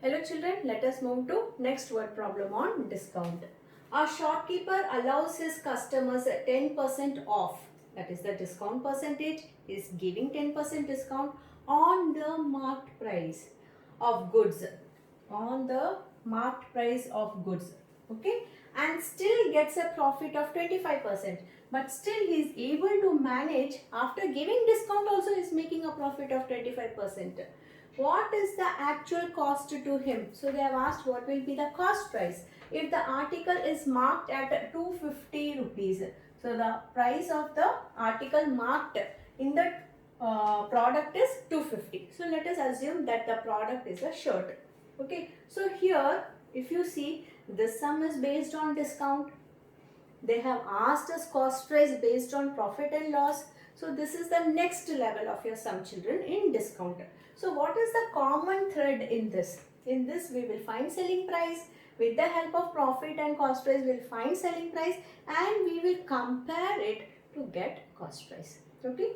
Hello children, let us move to next word problem on discount. A shopkeeper allows his customers 10% off. That is the discount percentage. He is giving 10% discount on the marked price of goods. On the marked price of goods. Okay. And still gets a profit of 25%. But still he is able to manage, after giving discount also he is making a profit of 25%. What is the actual cost to him? So they have asked what will be the cost price. If the article is marked at 250 rupees, so the price of the article marked in the product is 250. So let us assume that the product is a shirt. Okay. So here if you see, this sum is based on discount. They have asked us cost price based on profit and loss. So this is the next level of your sum, children, in discount. So what is the common thread in this? In this we will find selling price. With the help of profit and cost price we will find selling price and we will compare it to get cost price. Okay.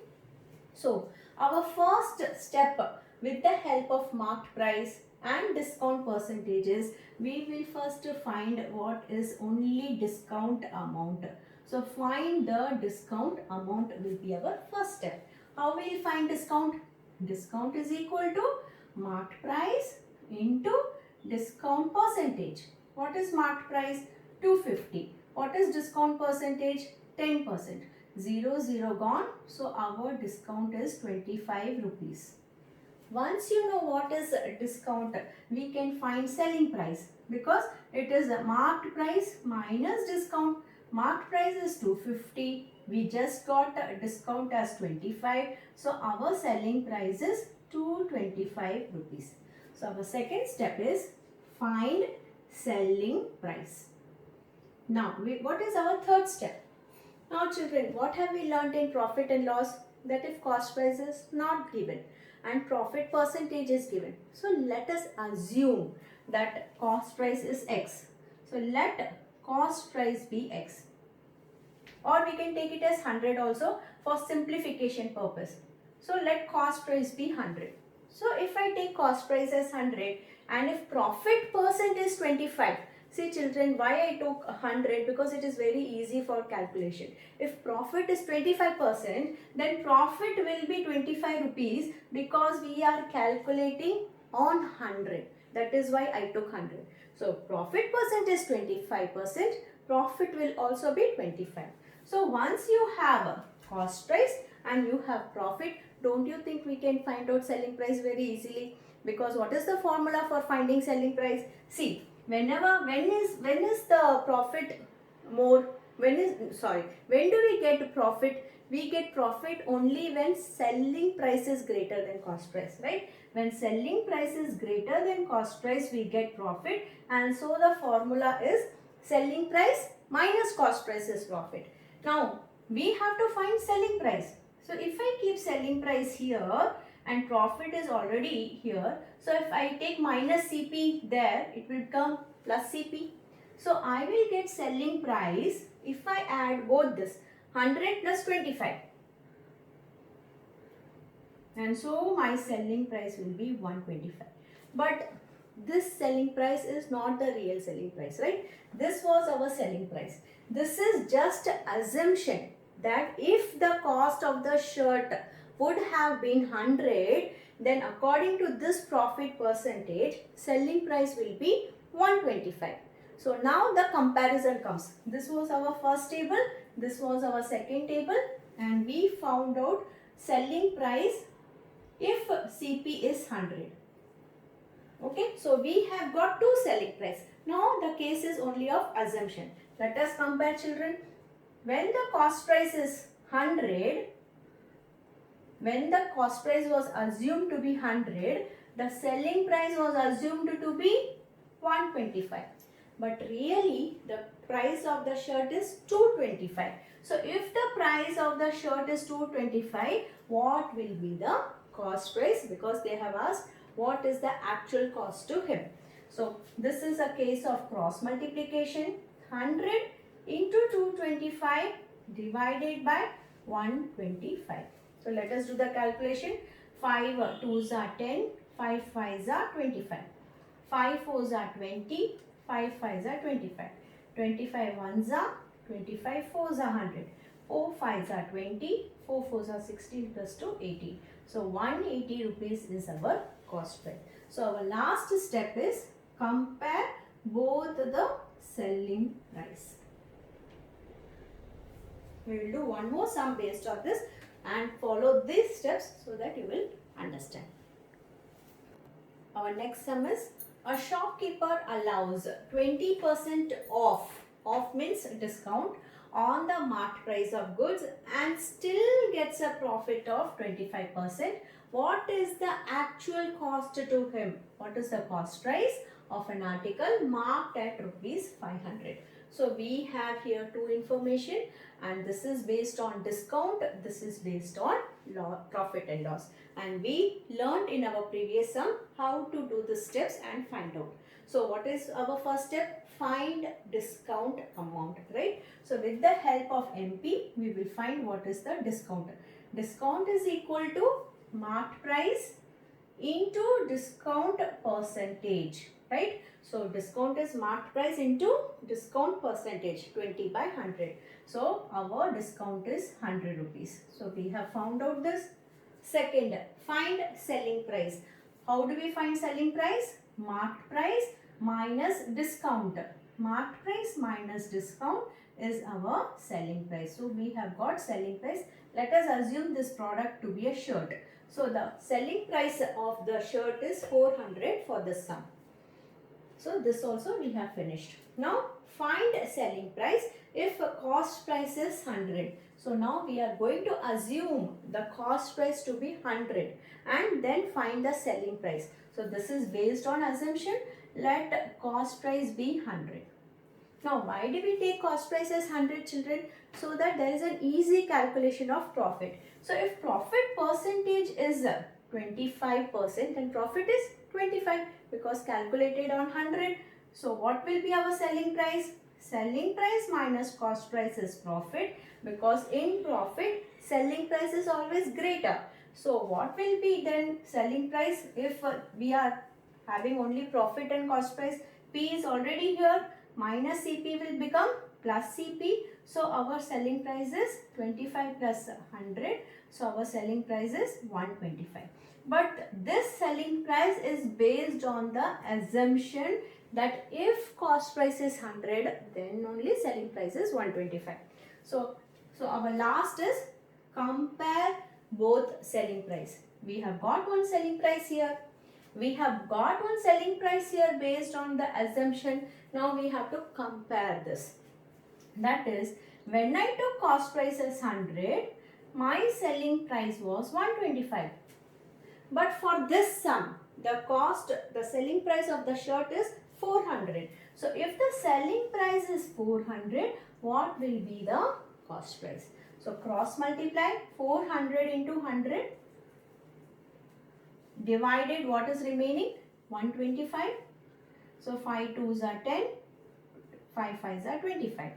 So our first step, with the help of marked price and discount percentages, we will first find what is only discount amount. So find the discount amount will be our first step. How we will find discount? Discount is equal to marked price into discount percentage. What is marked price? 250. What is discount percentage? 10%. 0, 0 gone. So our discount is 25 rupees. Once you know what is discount, we can find selling price because it is a marked price minus discount. Marked price is 250. We just got a discount as 25. So our selling price is 225 rupees. So our second step is find selling price. Now what is our third step? Now children, what have we learned in profit and loss? That if cost price is not given and profit percentage is given. So let us assume that cost price is X. So let cost price be X. Or we can take it as 100 also for simplification purpose. So let cost price be 100. So if I take cost price as 100 and if profit percent is 25, see children, why I took 100? Because it is very easy for calculation. If profit is 25%, then profit will be 25 rupees because we are calculating on 100. That is why I took 100. So profit percent is 25%, profit will also be 25. So once you have a cost price and you have profit, don't you think we can find out selling price very easily? Because what is the formula for finding selling price? See, when is the profit more? When do we get profit? We get profit only when selling price is greater than cost price, right? When selling price is greater than cost price, we get profit, and so the formula is selling price minus cost price is profit. Now we have to find selling price. So if I keep selling price here and profit is already here, so if I take minus CP there, it will become plus CP. So I will get selling price if I add both this 100 plus 25. And so my selling price will be 125. But this selling price is not the real selling price, right? This was our selling price. This is just assumption that if the cost of the shirt would have been 100, then according to this profit percentage, selling price will be 125. So now the comparison comes. This was our first table, this was our second table, and we found out selling price if CP is 100. Okay, so we have got two selling price. Now the case is only of assumption. Let us compare children. When the cost price is 100, when the cost price was assumed to be 100, the selling price was assumed to be 125. But really the price of the shirt is 225. So if the price of the shirt is 225, what will be the cost price? Because they have asked what is the actual cost to him. So this is a case of cross multiplication. 100 into 225 divided by 125. So let us do the calculation. 5 2s are 10, 5 5s are 25. 5 fours are 20, 5 fives are 25. 25 ones are 25, fours are 100. 4 fives are 20, 4 fours are 60 plus 2 80. So 180 rupees is our cost price. So our last step is compare both the selling price. We will do one more sum based on this and follow these steps so that you will understand. Our next sum is a shopkeeper allows 20% off. Off means discount on the marked price of goods and still gets a profit of 25%. What is the actual cost to him? What is the cost price of an article marked at rupees 500? So we have here two information, and this is based on discount, this is based on profit and loss, and we learned in our previous sum how to do the steps and find out. So what is our first step? Find discount amount, right? So with the help of MP, we will find what is the discount. Discount is equal to marked price into discount percentage, right? So discount is marked price into discount percentage, 20 by 100. So our discount is 100 rupees. So we have found out this. Second, find selling price. How do we find selling price? Marked price minus discount. Marked price minus discount is our selling price. So we have got selling price. Let us assume this product to be a shirt. So the selling price of the shirt is 400 for this sum. So this also we have finished. Now find selling price if cost price is 100. So now we are going to assume the cost price to be 100 and then find the selling price. So this is based on assumption. Let cost price be 100. Now why do we take cost price as 100, children? So that there is an easy calculation of profit. So if profit percentage is 25% and profit is 25 because calculated on 100. So what will be our selling price? Selling price minus cost price is profit, because in profit selling price is always greater. So what will be then selling price if we are having only profit and cost price? P is already here, minus CP will become plus CP. So our selling price is 25 plus 100. So our selling price is 125. But this selling price is based on the assumption that if cost price is 100, then only selling price is 125. So our last is compare both selling price. We have got one selling price here. We have got one selling price here based on the assumption. Now we have to compare this. That is, when I took cost price as 100, my selling price was 125. But for this sum, the selling price of the shirt is 400. So if the selling price is 400, what will be the cost price? So cross multiply 400 into 100 divided what is remaining? 125. So 5 2s are 10, 5 5s are 25,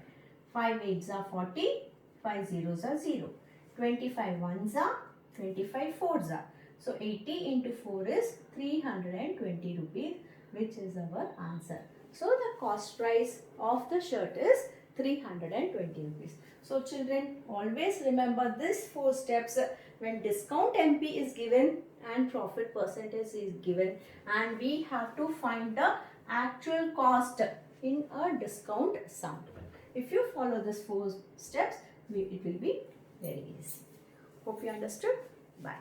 5 8s are 40, 5 zeros are 0, 25 1s are 25 4s are. So 80 into 4 is 320 rupees, which is our answer. So the cost price of the shirt is 320 rupees. So children, always remember these 4 steps when discount MP is given and profit percentage is given, and we have to find the actual cost in a discount sum. If you follow these 4 steps, it will be very easy. Hope you understood. Bye.